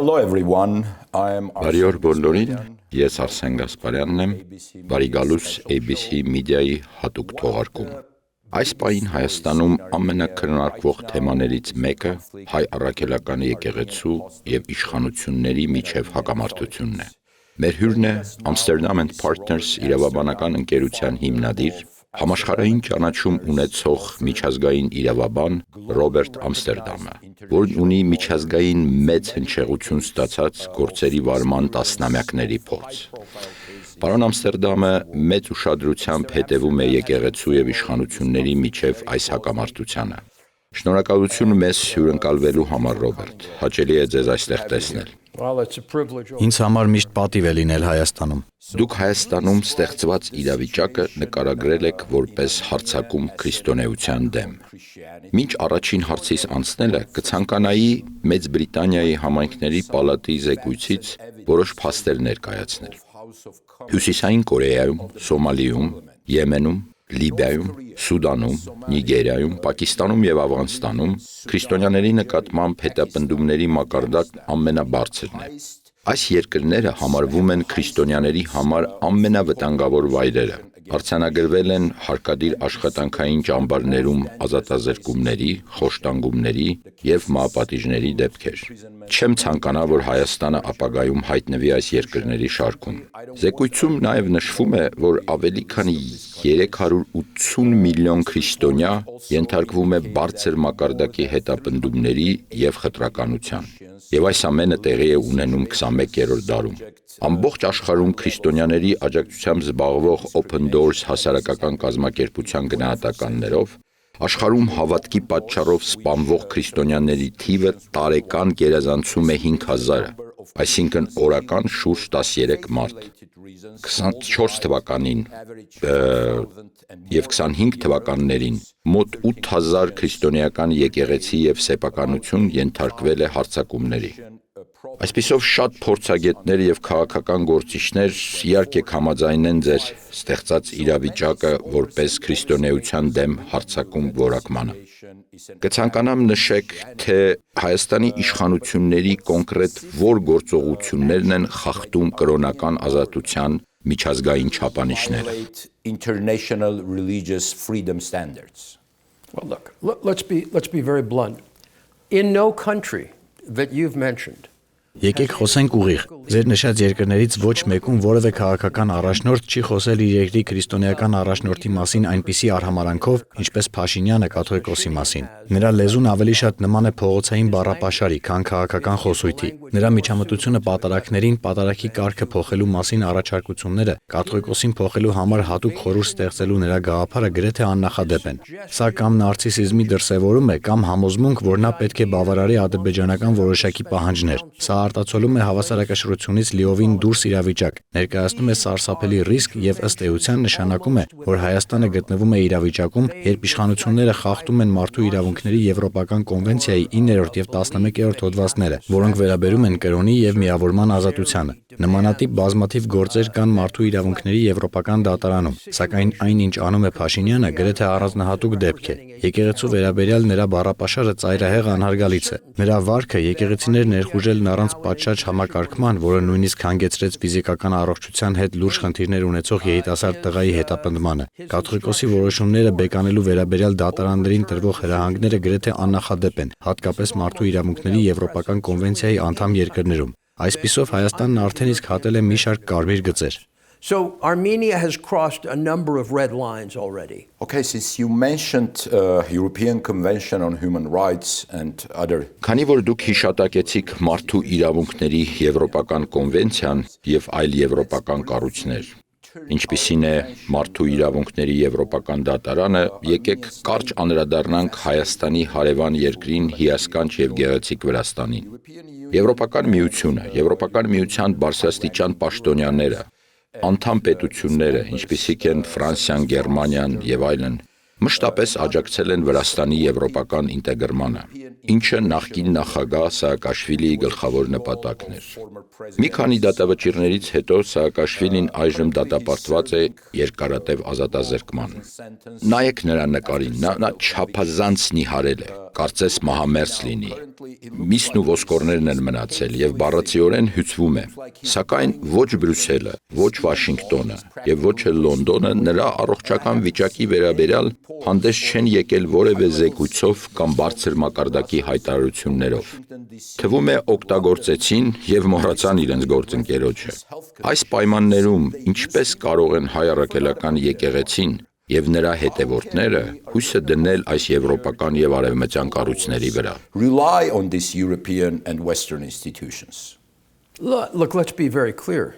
Hello everyone. I am Բարի օր բոլորին, ես Արսեն Գասպարյանն եմ, բարի գալուս ABC Media-ի հատուկ թողարկում։ Այս պահին Հայաստանում ամենաքննարկվող թեմաներից մեկը հայ առաքելական եկեղեցու եւ իշխանությունների միջև հակամարտությունն է։ Մեր հյուրն է Amsterdam & Partners իրավաբանական ընկերության հիմնադիր, համաշխարհային ճանաչում ունեցող միջազգային իրավաբան Ռոբերտ Ամստերդամը, որն ունի միջազգային մեծ հնչեղություն ստացած գործերի վարման տասնամյակների փորձ։ Պարոն Ամստերդամը մեծ ուշադրությամբ հետևում է եկեղեցու եւ իշխանությունների միջև այս հակամարտությանը։ Շնորհակալություն մեզ հյուրընկալվելու համար, Ռոբերտ։ Հաճելի է ձեզ այստեղ տեսնել։ Ինձ համար միշտ պատիվ է լինել Հայաստանում։ Դուք Հայաստանում ստեղծված իրավիճակը նկարագրել եք որպես հարձակում քրիստոնեության դեմ։ Մինչ առաջին հարցից անցնելը կցանկանայի Մեծ Բրիտանիայի համայնքների պալատի զեկույցից որոշ փաստեր ներկայացնել։ Հյուսիսային Կորեայում, Սոմալիում, Եմենում, Լիբիայում, Սուդանում, Նիգերիայում, Պակիստանում եւ Աֆղանստանում քրիստոնյաների նկատմամբ հետապնդումների մակարդակն ամենաբարձրն է։ Այս երկրները համարվում են քրիստոնյաների համար ամենավտանգավոր վայրերը։ Արձանագրվել են հարկադիր աշխատանքային ճամբարներում ազատազրկումների, խոշտանգումների եւ մահապատիժների դեպքեր։ Չեմ ցանկանա, որ Հայաստանը ապագայում հայտնվի այս երկրների շարքում։ Զեկույցում նաեւ նշվում է, որ ավելի քան 380 միլիոն քրիստոնյա ենթարկվում է բարձր մակարդակի հետապնդումների եւ խտրականության։ Եվ այս ամենը տեղի է ունենում 21-րդ դարում։ Ամբողջ աշխարհում քրիստոնյաների աջակցությամբ զբաղվող Open Doors հասարակական կազմակերպության գնահատականներով աշխարհում հավատքի պատճառով սպանվող քրիստոնյաների թիվը տարեկան գերազանցում է 5000-ը, այսինքն օրական շուրջ 13 մարդ։ 24 թվականին եւ 25 թվականներին մոտ 8000 քրիստոնեական եկեղեցի եւ սեփականություն ենթարկվել է հարձակումների։ Այսպիսով շատ փորձագետներ եւ քաղաքական գործիչներ իհարկե կհամաձայնեն ձեր ստեղծած իրավիճակը որպես քրիստոնեության դեմ հարձակում որակմանը։ Կցանկանամ նշեք, թե Հայաստանի իշխանությունների կոնկրետ որ գործողություններն են խախտում կրոնական ազատության միջազգային չափանիշները։ International religious freedom standards. Well, look, let's be very blunt. In no country that you've mentioned, Եկեք խոսենք ուղիղ։ Ձեր նշած երկրներից ոչ մեկում որևէ քաղաքական առաջնորդ չի խոսել իր երկրի քրիստոնեական առաջնորդի մասին այնպիսի արհամարանքով, ինչպես Փաշինյանը կաթողիկոսի մասին։ Նրա լեզուն ավելի շատ նման է փողոցային բառապաշարի, քան քաղաքական խոսույթի։ Նրա միջամտությունը պատարագներին պատարագի կարգը փոխելու մասին առաջարկությունները կաթողիկոսին փոխելու համար հատուկ խորհուրդ ստեղծելու նրա գաղափարը գրեթե աննախադեպ են։ Սա կամ նարցիսիզմի դրսևորում է, կամ համոզմունք, որ նա պետք է բավարարի ադրբեջանական որոշակի պահանջներ։ Սա արտացոլում է հավասարակշռությունից լիովին դուրս իրավիճակ, ներկայացնում է սարսափելի ռիսկ եւ ըստ էության նշանակում է, որ Հայաստանը գտնվում է իրավիճակում, երբ իշխանությունները խախտում են մարդու իրավունքների Եվրոպական կոնվենցիայի 9-րդ եւ 11-րդ հոդվածները, որոնք վերաբերում են կրոնի եւ միավորման ազատությանը։ Նմանատիպ բազմաթիվ գործեր կան մարդու իրավունքների Եվրոպական դատարանում, սակայն այն, ինչ անում է Փաշինյանը, գրեթե առանձնահատուկ դեպք է։ Եկեղեցու վերաբերյալ նրա բառապաշարը ծայրահեղ անհարգալից է։ Նրա վարքը եկեղեցիներ ներխուժելն առանց պատշաճ համակարգման, որը նույնիսկ հանգեցրեց ֆիզիկական առողջության հետ լուրջ խնդիրներ ունեցող երիտասարդ տղայի հետապնդմանը։ Կաթողիկոսի որոշումները բեկանելու վերաբերյալ դատարաններին տրվող հրահանգները գրեթե աննախադեպ են, հատկապես մարդու իրավունքների Եվրոպական կոնվենցիայի անդամ երկրներում։ Այսպիսով Հայաստանն արդեն իսկ հատել է մի շարք կարմիր գծեր։ So Armenia has crossed a number of red lines already. Okay, since you mentioned European Convention on Human Rights and other Քանի որ դուք հիշատակեցիք մարդու իրավունքների Եվրոպական կոնվենցիան եւ այլ եվրոպական կառույցներ, ինչպիսին է մարդու իրավունքների Եվրոպական դատարանը, եկեք կարճ անդրադառնանք Հայաստանի հարևան երկրին հիասքանչ եւ գեղեցիկ Վրաստանին։ Եվրոպական միությունը, Եվրոպական միության բարձրաստիճան պաշտոնյաները, անդամ պետությունները, ինչպիսիք են Ֆրանսիան, Գերմանիան եւ այլն, մշտապես աջակցել են Վրաստանի եվրոպական ինտեգրմանը, ինչը նախկին նախագահ Սաակաշվիլիի գլխավոր նպատակն էր։ Մի քանի դատավճիռներից հետո Սաակաշվիլին այժմ դատապարտված է երկարատև ազատազրկման։ Նայեք նրա նկարին, նա չափազանց նիհարել է։ կարծես մահամերձ լինի։ Միսն ու ոսկորներն են մնացել եւ բառացիորեն հյուծվում է։ Սակայն ոչ Բրյուսելը, ոչ Վաշինգտոնը եւ ոչ էլ Լոնդոնը նրա առողջական վիճակի վերաբերյալ հանդես չեն եկել որևէ զեկույցով կամ բարձր մակարդակի հայտարարություններով։ Թվում է օգտագործեցին եւ մոռացան իրենց գործընկերոջը։ Այս պայմաններում ինչպես կարող են հայ առաքելական եկեղեցին եւ նրա հետևորդները հույսը դնել այս եվրոպական եւ արևմտյան կառույցների վրա։ Rely on these European and Western institutions. Look, let's be very clear.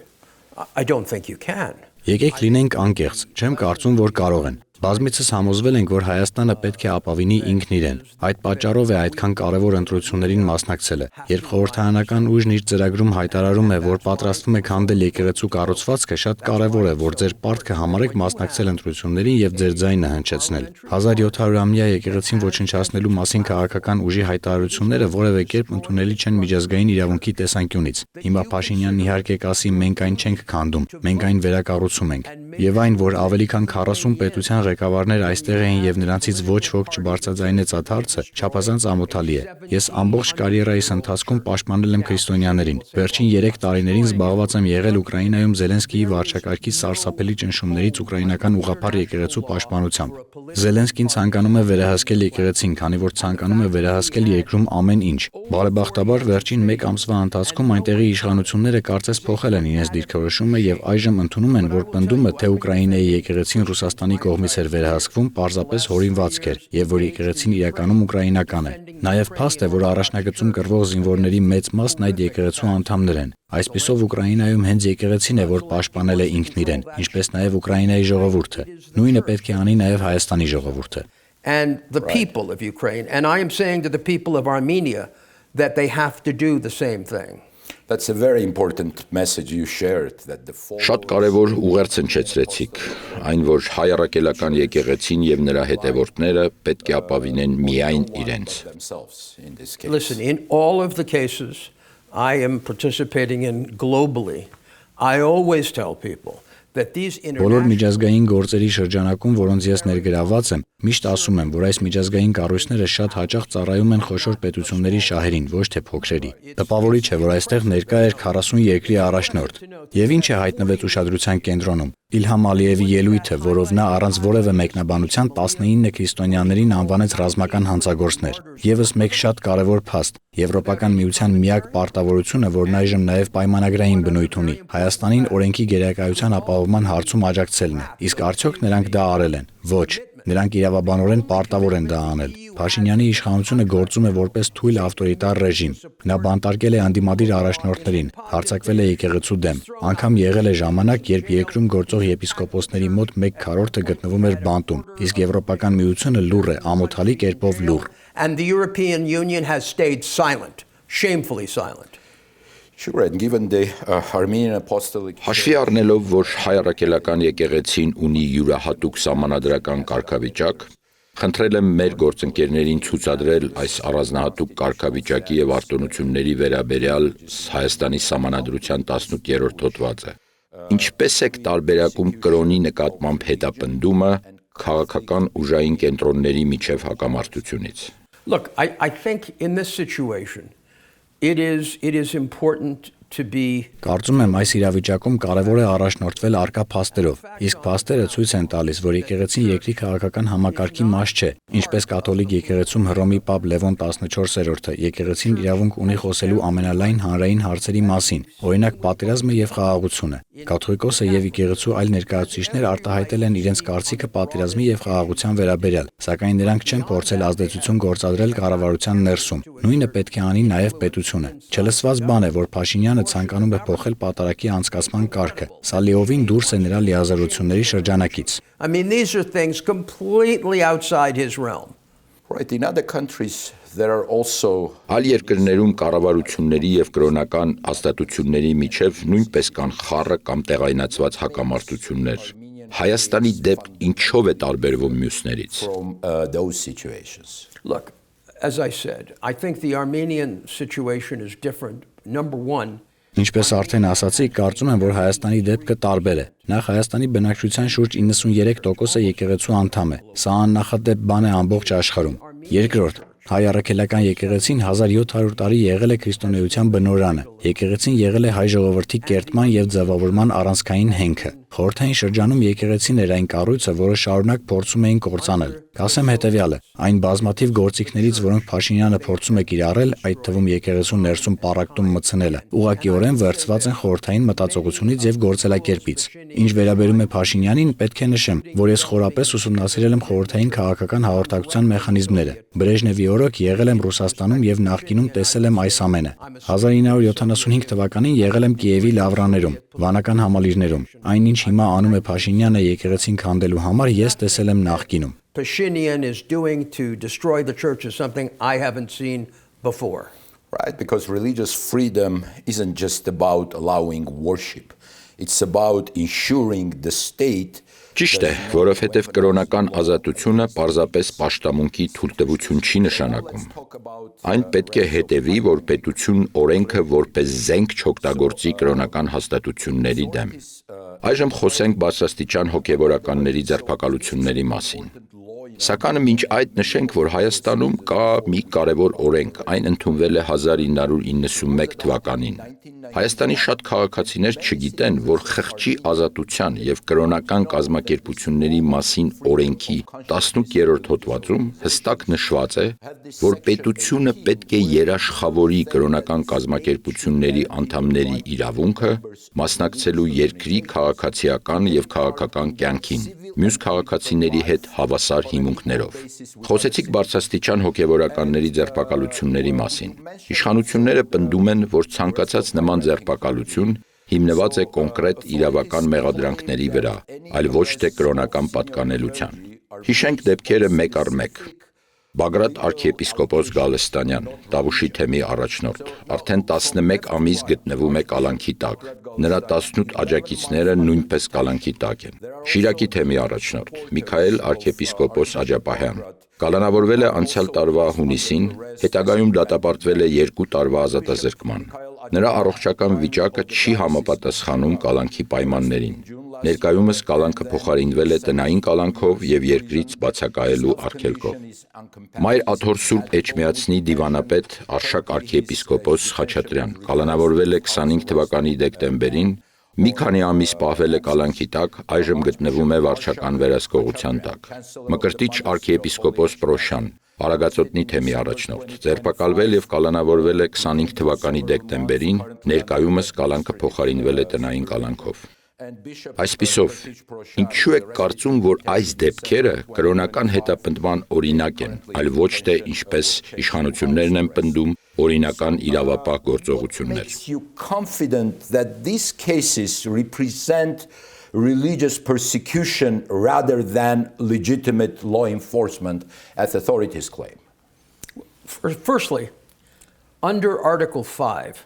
I don't think you can. Եկեք լինենք անկեղծ, չեմ կարծում, որ կարող են։ Բազմիցս համոզվել ենք, որ Հայաստանը պետք է ապավինի ինքն իրեն։ Այդ պատճառով է այդքան կարևոր ընտրություններին մասնակցելը։ Երբ խորհրդարանական ուժն իր ծրագրում հայտարարում է, որ պատրաստվում է քանդել եկեղեցու կառուցվածքը, շատ կարևոր է, որ ձեր պարտքը համարեք մասնակցել ընտրություններին եւ ձեր ձայնը հնչեցնել։ 1700-ամյա եկեղեցին ոչնչացնելու մասին քաղաքական ուժի հայտարարությունները որևէ կերպ ընդունելի չեն միջազգային իրավունքի տեսանկյունից։ Հիմա Փաշինյանն իհարկե կասի, մենք այն չենք քանդում, մենք այն վերակառուցում ենք։ Եվ այն, որ ավելի քան 40 պետության ղեկավարներ այստեղ էին եւ նրանցից ոչ ոք չբարձրաձայնեց այդ հարցը, չափազանց ամոթալի է։ Ես ամբողջ կարիերայիս ընթացքում պաշտպանել եմ քրիստոնյաներին։ Վերջին 3 տարիներին զբաղված եմ եղել Ուկրաինայում Զելենսկիի վարչակարգի սարսափելի ճնշումներից ուկրաինական ուղղափառ եկեղեցու պաշտպանությամբ։ Զելենսկին ցանկանում է վերահսկել եկեղեցին, քանի որ ցանկանում է վերահսկել երկրում ամեն ինչ։ Բարեբախտաբար վերջին 1 ամսվա ընթացքում այնտեղի իշխանությունները կարծես փոխել են իրենց դիրքորոշումը եւ այժմ ընդունում են, որ պնդումը, թե Ուկրաինայի եկեղեցին Ռուսաստանի կողմից էր վերահսկվում, պարզապես հորինվածք էր եւ որ եկեղեցին իրականում ուկրաինական է։ Նաեւ փաստ է, որ առաջնագծում կռվող զինվորների մեծ մասն այդ եկեղեցու անդամներ են։ Այսպիսով Ուկրաինայում հենց եկեղեցին է, որ պաշտպանել է ինքն իրեն, ինչպես նաեւ Ուկրաինայի ժողովուրդը։ Նույնը պետք է անի նաեւ Հայաստանի ժողովուրդը։ And the people of Ukraine, and I am saying to the people of Armenia that they have to do the same thing. That's a very important message you shared that the Շատ կարևոր ուղերձ հնչեցրեցիք, այն որ հայ առաքելական եկեղեցին եւ նրա հետևորդները պետք է ապավինեն միայն իրենց։ themselves in this case. Listen, in all of the cases I am participating in globally, I always tell people that these Բոլոր միջազգային գործերի շրջանակում, որոնց ես ներգրավված եմ, միշտ ասում եմ, որ այս միջազգային կառույցները շատ հաճախ ծառայում են խոշոր պետությունների շահերին, ոչ թե փոքրերի։ Տպավորիչ է, որ այստեղ ներկա էր 40 երկրի առաջնորդ։ Եվ ինչ է հայտնվեց ուշադրության կենտրոնում։ Իլհամ Ալիևի ելույթը, որով նա առանց որևէ մեկնաբանության 19 քրիստոնյաներին անվանեց ռազմական հանցագործներ։ Եվս մեկ շատ կարևոր փաստ։ Եվրոպական միության միակ պարտավորությունը, որն այժմ նաև պայմանագրային բնույթ ունի, Հայաստանին օրենքի գերակայության ապահովման հարցում աջակցելն է։ Իսկ արդյոք նրանք դա արել են։ Ոչ։ Նրանք իրավաբանորեն պարտավոր են դա անել։ Փաշինյանի իշխանությունը գործում է որպես թույլ ավտորիտար ռեժիմ։ Նա բանտարկել է անդիմադիր առաջնորդներին, հարձակվել է եկեղեցու դեմ։ Անգամ եղել է ժամանակ, երբ երկրում գործող եպիսկոպոսների մոտ 1/4-ը գտնվում էր բանտում, իսկ Եվրոպական միությունը լուռ է, ամոթալի կերպով լուռ։ And the European Union has stayed silent, shamefully silent. Sure, and given the Armenian Apostolic Հաշվի առնելով, որ հայ առաքելական եկեղեցին ունի յուրահատուկ սահմանադրական կարգավիճակ, խնդրել եմ մեր գործընկերներին ցուցադրել այս առանձնահատուկ կարգավիճակի եւ արտոնությունների վերաբերյալ Հայաստանի սահմանադրության 18-րդ հոդվածը։ Ինչպես եք տարբերակում կրոնի նկատմամբ հետապնդումը քաղաքական ուժային կենտրոնների միջև հակամարտությունից։ Look, I think in this situation it is important to be Կարծում եմ այս իրավիճակում կարևոր է առաջնորդվել արկա փաստերով, իսկ փաստերը ցույց են տալիս, որ եկեղեցին երկրի քաղաքական համակարգի մաս չէ, ինչպես կաթոլիկ եկեղեցում Հռոմի Պապ Լևոն 14-րդը եկեղեցին իրավունք ունի խոսելու ամենալայն հանրային հարցերի մասին, օրինակ պատերազմը եւ խաղաղությունը։ Կաթողիկոսը եւ եկեղեցու այլ ներկայացուցիչներ արտահայտել են իրենց կարծիքը պատերազմի եւ խաղաղության վերաբերյալ, սակայն նրանք չեն փորձել ազդեցություն գործադրել կառավարության ներսում։ Նույնը պետք է անի նաեւ պետությունը։ Չլսված բան է, որ Փաշինյանը ցանկանում է փոխել պատարագի անցկացման կարգը։ Սա լիովին դուրս է նրա լիազորությունների շրջանակից։ I mean, these are things completely outside his realm. right in other countries there are also Այլ երկրներում կառավարությունների եւ կրոնական հաստատությունների միջև նույնպես կան խառը կամ տեղայնացված հակամարտություններ։ Հայաստանի դեպք ինչով է տարբերվում մյուսներից։ from those situations. Look, as I said, I think the Armenian situation is different. Number one, Ինչպես արդեն ասացի, կարծում եմ, որ Հայաստանի դեպքը տարբեր է։ Նախ Հայաստանի բնակչության շուրջ 93%-ը եկեղեցու անդամ է։ Սա աննախադեպ բան է ամբողջ աշխարհում։ Երկրորդ, Հայ առաքելական եկեղեցին 1700 տարի եղել է քրիստոնեության բնօրրանը։ Եկեղեցին եղել է հայ ժողովրդի կերտման եւ ձևավորման առանցքային հենքը։ Խորհրդային շրջանում եկեղեցին էր այն կառույցը, որը շարունակ փորձում էին կործանել։ Կասեմ հետեւյալը. այն բազմաթիվ գործիքներից, որոնք Փաշինյանը փորձում է կիրառել, այդ թվում եկեղեցու ներսում պառակտում մտցնելը, ուղղակիորեն վերցված են խորհրդային մտածողությունից եւ գործելակերպից։ Ինչ վերաբերում է Փաշինյանին, պետք է նշեմ, որ ես խորապես ուսումնասիրել եմ խորհրդային քաղաքական հաղորդակցության մեխանիզմները։ Բրեժնևի օրոք եղել եմ Ռուսաստանում եւ նախկինում տեսել եմ այս ամենը։ 1975 թվականին եղել եմ Կիևի Լավրաներում, վանական համալիրներում։ Այնինչ հիմա անում է Փաշինյանը եկեղեցին քանդելու համար, ես տեսել եմ նախկինում։ Pashinyan is doing to destroy the church is something I haven't seen before. Right, because religious freedom isn't just about allowing worship. It's about ensuring the state. Ճիշտ է, որովհետև կրոնական ազատությունը պարզապես պաշտամունքի թույլտվություն չի նշանակում։ Այն պետք է հետևի, որ պետություն օրենքը որպես զենք չօգտագործի կրոնական հաստատությունների դեմ։ Այժմ խոսենք բարձրաստիճան հոգևորականների ձերբակալությունների մասին։ Սակայն մինչ այդ նշենք, որ Հայաստանում կա մի կարևոր օրենք, այն ընդունվել է 1991 թվականին։ Հայաստանի շատ քաղաքացիներ չգիտեն, որ խղճի ազատության եւ կրոնական կազմակերպությունների մասին օրենքի 18-րդ հոդվածում հստակ նշված է, որ պետությունը պետք է երաշխավորի կրոնական կազմակերպությունների անդամների իրավունքը մասնակցելու երկրի քաղաքացիական եւ քաղաքական կյանքին, մյուս քաղաքացիների հետ հավասար հիմունքներով։ Խոսեցիք բարձրաստիճան հոգևորականների ձերբակալությունների մասին։ Իշխանությունները պնդում են, որ ցանկացած նման ձերբակալություն հիմնված է կոնկրետ իրավական մեղադրանքների վրա, այլ ոչ թե կրոնական պատկանելության։ Հիշենք դեպքերը մեկ առ մեկ։ Բագրատ arczepiskopos Գալստանյան, Տավուշի թեմի առաջնորդ, արդեն 11 ամիս գտնվում է կալանքի տակ։ Նրա 18 աջակիցները նույնպես կալանքի տակ են։ Շիրակի թեմի առաջնորդ, Միքայել arczepiskopos Աջապահյան, կալանավորվել է անցյալ տարվա հունիսին, հետագայում դատապարտվել է 2 տարվա ազատազրկման։ Նրա առողջական վիճակը չի համապատասխանում կալանքի պայմաններին։ Ներկայումս կալանքը փոխարինվել է տնային կալանքով եւ երկրից բացակայելու արգելքով։ Մայր Աթոր Սուրբ Էջմիածնի դիվանապետ Արշակ arczepiskopos Խաչատրյան կալանավորվել է 25 թվականի դեկտեմբերին, մի քանի ամիս պահվել է կալանքի տակ, այժմ գտնվում է վարչական վերահսկողության տակ։ Մկրտիչ arczepiskopos Պրոշյան, Արագածոտնի թեմի առաջնորդ, ձերբակալվել եւ կալանավորվել է 25 թվականի դեկտեմբերին, ներկայումս կալանքը փոխարինվել է տնային կալանքով։ Այսպիսով, ինչու եք կարծում, որ այս դեպքերը կրոնական հետապնդման օրինակ են, այլ ոչ թե ինչպես իշխանություններն են պնդում, օրինական իրավապահ գործողություններ։ Makes you confident that these cases represent religious persecution rather than legitimate law enforcement, as authorities claim. Firstly, under Article 5,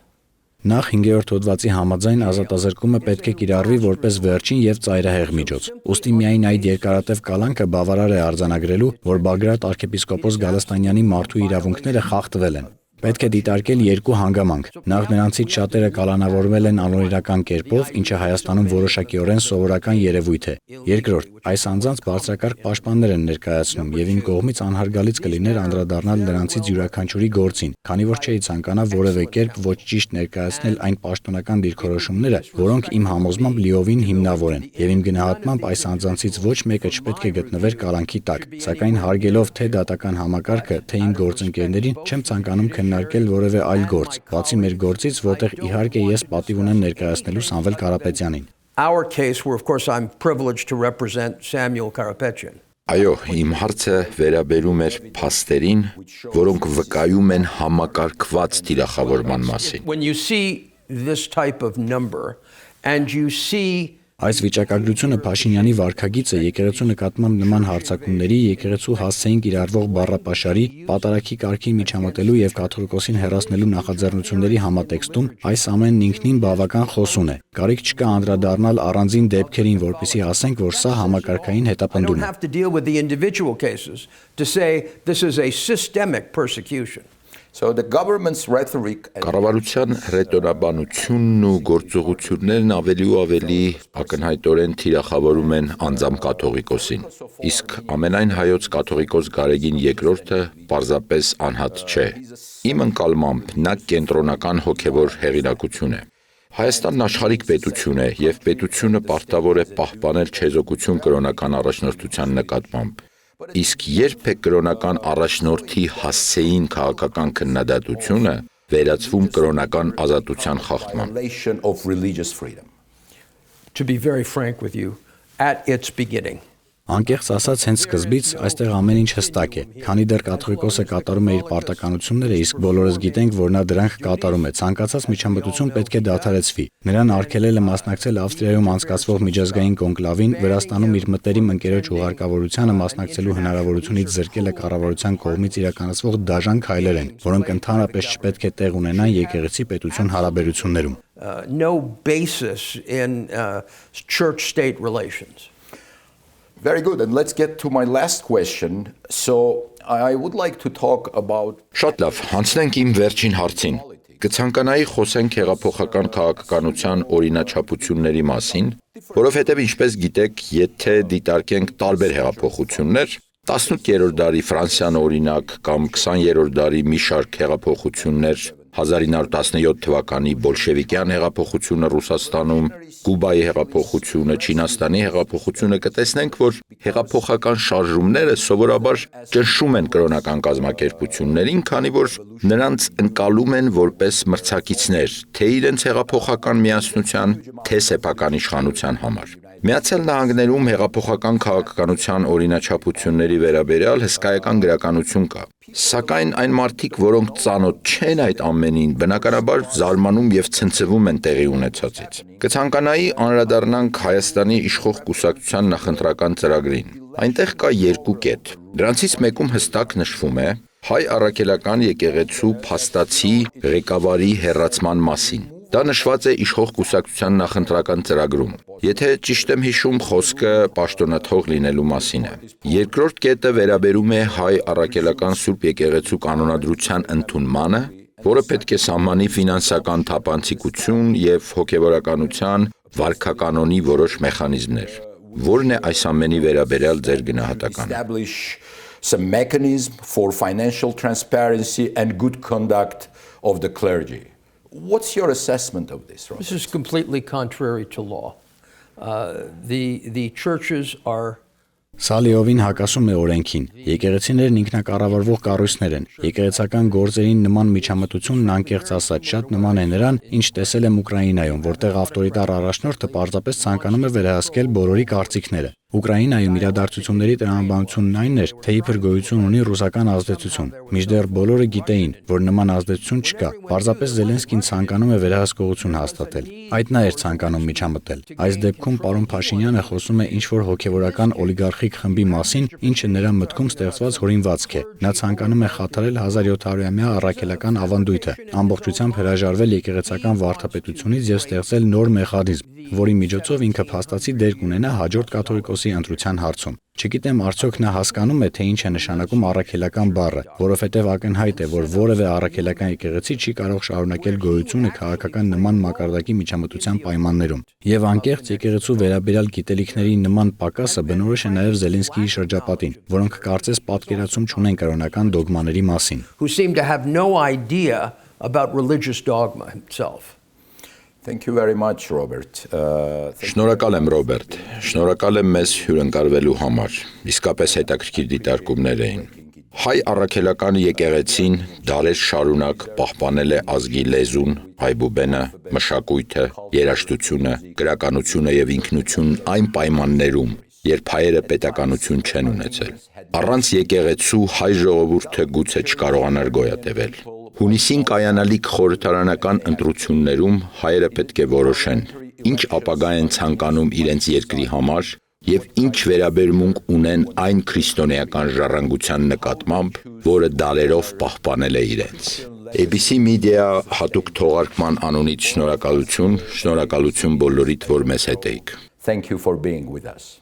Նախ 5-րդ հոդվածի համաձայն ազատազրկումը պետք է կիրառվի որպես վերջին եւ ծայրահեղ միջոց։ Ուստի միայն այդ երկարատև կալանքը բավարար է արձանագրելու, որ Բագրատ arczepiskopos Գալստանյանի մարդու իրավունքները խախտվել են։ Պետք է դիտարկել երկու հանգամանք։ Նախ նրանցից շատերը կալանավորվել են անօրինական կերպով, ինչը Հայաստանում որոշակիորեն սովորական երևույթ է։ Երկրորդ, այս անձանց բարձրակարգ պաշտպաններ են ներկայացնում եւ իմ կողմից անհարգալից կլիներ անդրադառնալ նրանցից յուրաքանչյուրի գործին, քանի որ չէի ցանկանա որևէ կերպ ոչ ճիշտ ներկայացնել այն պաշտոնական դիրքորոշումները, որոնք իմ համոզմամբ լիովին հիմնավոր են, եւ իմ գնահատմամբ այս անձանցից ոչ մեկը չպետք է գտնվեր կալանքի տակ, սակայն հարգելով թե դատական համակարգը, թե իմ գործընկերներին, չեմ ցանկանում քննարկել որևէ այլ գործ, բացի մեր գործից, որտեղ իհարկե ես պատիվ ունեմ ներկայացնելու Սամվել Կարապետյանին։ our case where of course I'm privileged to represent Samuel Karapetyan. Այո, իմ հարցը վերաբերում էր փաստերին, որոնք վկայում են համակարգված թիրախավորման մասին։ When you see this type of number and you see Այս վիճակագրությունը Փաշինյանի վարքագիծը եկեղեցու նկատմամբ նման հարձակումների, եկեղեցու հասցեին կիրառվող բառապաշարի, պատարագի կարգին միջամտելու եւ կաթողիկոսին հեռացնելու նախաձեռնությունների համատեքստում այս ամենն ինքնին բավական խոսուն է։ Կարիք չկա անդրադառնալ առանձին դեպքերին, որպեսզի ասենք, որ սա համակարգային հետապնդում է։ have to deal with the individual cases to say this is a systemic persecution. So the government's rhetoric and Կառավարության հռետորաբանությունն ու գործողություններն ավելի ու ավելի ակնհայտորեն թիրախավորում են անձամբ կաթողիկոսին։ Իսկ ամենայն հայոց կաթողիկոս Գարեգին II-ը պարզապես անհատ չէ։ Իմ ընկալմամբ նա կենտրոնական հոգևոր հեղինակություն է։ Հայաստանն աշխարհիկ պետություն է եւ պետությունը պարտավոր է պահպանել չեզոքություն կրոնական առաջնորդության նկատմամբ։ Իսկ երբ է կրոնական առաջնորդի հասցեին քաղաքական քննադատությունը վերածվում կրոնական ազատության խախտման։ violation of religious freedom. To be very frank with you, at its beginning, Անկեղծ ասած, հենց սկզբից այստեղ ամեն ինչ հստակ է։ Քանի դեռ կաթողիկոսը կատարում է իր պարտականությունները, իսկ բոլորս գիտենք, որ նա դրանք կատարում է, ցանկացած միջամտություն պետք է դադարեցվի։ Նրան արգելել է մասնակցել Ավստրիայում անցկացվող միջազգային կոնկլավին, Վրաստանում իր մտերիմ ընկերոջ ուղարկավորությանը մասնակցելու հնարավորությունից զրկելը կառավարության կողմից իրականացվող դաժան քայլեր են, որոնք ընդհանրապես չպետք է տեղ ունենան եկեղեցի-պետություն հարաբերություններում։ no basis in church-state relations. Very good, and let's get to my last question. So I would like to talk about Շատ լավ, հանցնենք իմ վերջին հարցին։ Կցանկանայի խոսենք հեղափոխական քաղաքականության օրինաչափությունների մասին, որովհետև ինչպես գիտեք, եթե դիտարկենք տարբեր հեղափոխություններ, 18-րդ դարի Ֆրանսիան օրինակ կամ 20-րդ դարի մի շարք հեղափոխություններ, 1917 թվականի բոլշևիկյան հեղափոխությունը Ռուսաստանում, Կուբայի հեղափոխությունը, Չինաստանի հեղափոխությունը, կտեսնենք, որ հեղափոխական շարժումները սովորաբար ճնշում են կրոնական կազմակերպություններին, քանի որ նրանց ընկալում են որպես մրցակիցներ, թե իրենց հեղափոխական միասնության, թե սեփական իշխանության համար։ Միացյալ Նահանգներում հեղափոխական քաղաքականության օրինաչափությունների վերաբերյալ հսկայական գրականություն կա։ Սակայն այն մարդիկ, որոնք ծանոթ չեն այդ ամենին, բնականաբար զարմանում եւ ցնցվում են տեղի ունեցածից։ Կցանկանայի անդրադառնանք Հայաստանի իշխող կուսակցության նախընտրական ծրագրին։ Այնտեղ կա երկու կետ։ Դրանցից մեկում հստակ նշվում է հայ առաքելական եկեղեցու փաստացի ղեկավարի հեռացման մասին։ Դա նշված է իշխող կուսակցության նախընտրական ծրագրում։ Եթե ճիշտ եմ հիշում, խոսքը պաշտոնաթող լինելու մասին է։ Երկրորդ կետը վերաբերում է հայ առաքելական Սուրբ եկեղեցու կանոնադրության ընդունմանը, որը պետք է սահմանի ֆինանսական թափանցիկություն եւ հոգեվորականության վարքականոնի որոշ մեխանիզմներ։ Որն է այս ամենի վերաբերյալ ձեր գնահատականը։ establish some mechanism for financial transparency and good conduct of the clergy. What's your assessment of this, Rob? This is completely contrary to law. The churches are Սա լիովին հակասում է օրենքին։ Եկեղեցիներն ինքնակառավարվող կառույցներ են։ Եկեղեցական գործերին նման միջամտությունն անկեղծ ասած շատ նման է նրան, ինչ տեսել եմ Ուկրաինայում, որտեղ ավտորիտար առաջնորդը պարզապես ցանկանում է վերահսկել բոլորի կարծիքները։ Ուկրաինայում իրադարձությունների տրամաբանությունն այն էր, թե իբր գոյություն ունի ռուսական ազդեցություն։ Մինչդեռ բոլորը գիտեին, որ նման ազդեցություն չկա։ Պարզապես Զելենսկին ցանկանում է վերահսկողություն հաստատել։ Այդ նա էր ցանկանում միջամտել։ Այս դեպքում պարոն Փաշինյանը խոսում է ինչ-որ հոգևորական օլիգարխիկ խմբի մասին, ինչը նրա մտքում ստեղծված հորինվածք է։ Նա ցանկանում է խաթարել 1700-ամյա առաքելական ավանդույթը, ամբողջությամբ հրաժարվել եկեղեցական վարդապետությունից եւ ստեղծել նոր մեխանիզմ, որի միջոցով ինքը փաստացի դեր կունենա հաջորդ կաթողիկոսի ընտրության հարցում։ Չգիտեմ արդյոք նա հասկանում է, թե ինչ է նշանակում առաքելական բառը, որովհետև ակնհայտ է, որ որևէ առաքելական եկեղեցի չի կարող շարունակել գոյությունը քաղաքական նման մակարդակի միջամտության պայմաններում։ Եվ անկեղծ եկեղեցու վերաբերյալ գիտելիքների նման պակասը բնորոշ է նաև Զելենսկիի շրջապատին, որոնք կարծես պատկերացում չունեն կրոնական դոգմաների մասին։ who seem to have no idea about religious dogma himself. Thank you very much, Robert. Շնորհակալ եմ, Ռոբերտ։ Շնորհակալ եմ մեզ հյուրընկալվելու համար։ Իսկապես հետաքրքիր դիտարկումներ էին։ Հայ առաքելական եկեղեցին դարեր շարունակ պահպանել է ազգի լեզուն, հայբուբենը, մշակույթը, երաժշտությունը, գրականությունը եւ ինքնությունն այն պայմաններում, երբ հայերը պետականություն չեն ունեցել։ Առանց եկեղեցու հայ ժողովուրդը գուցե չկարողանար գոյատևել։ Հունիսին կայանալիք խորհրդարանական ընտրություններում հայերը պետք է որոշեն, ինչ ապագա են ցանկանում իրենց երկրի համար եւ ինչ վերաբերմունք ունեն այն քրիստոնեական ժառանգության նկատմամբ, որը դարերով պահպանել է իրենց։ ABC Media հատուկ թողարկման անունից շնորհակալություն բոլորիդ, որ մեզ հետ էիք։ Thank you for being with us.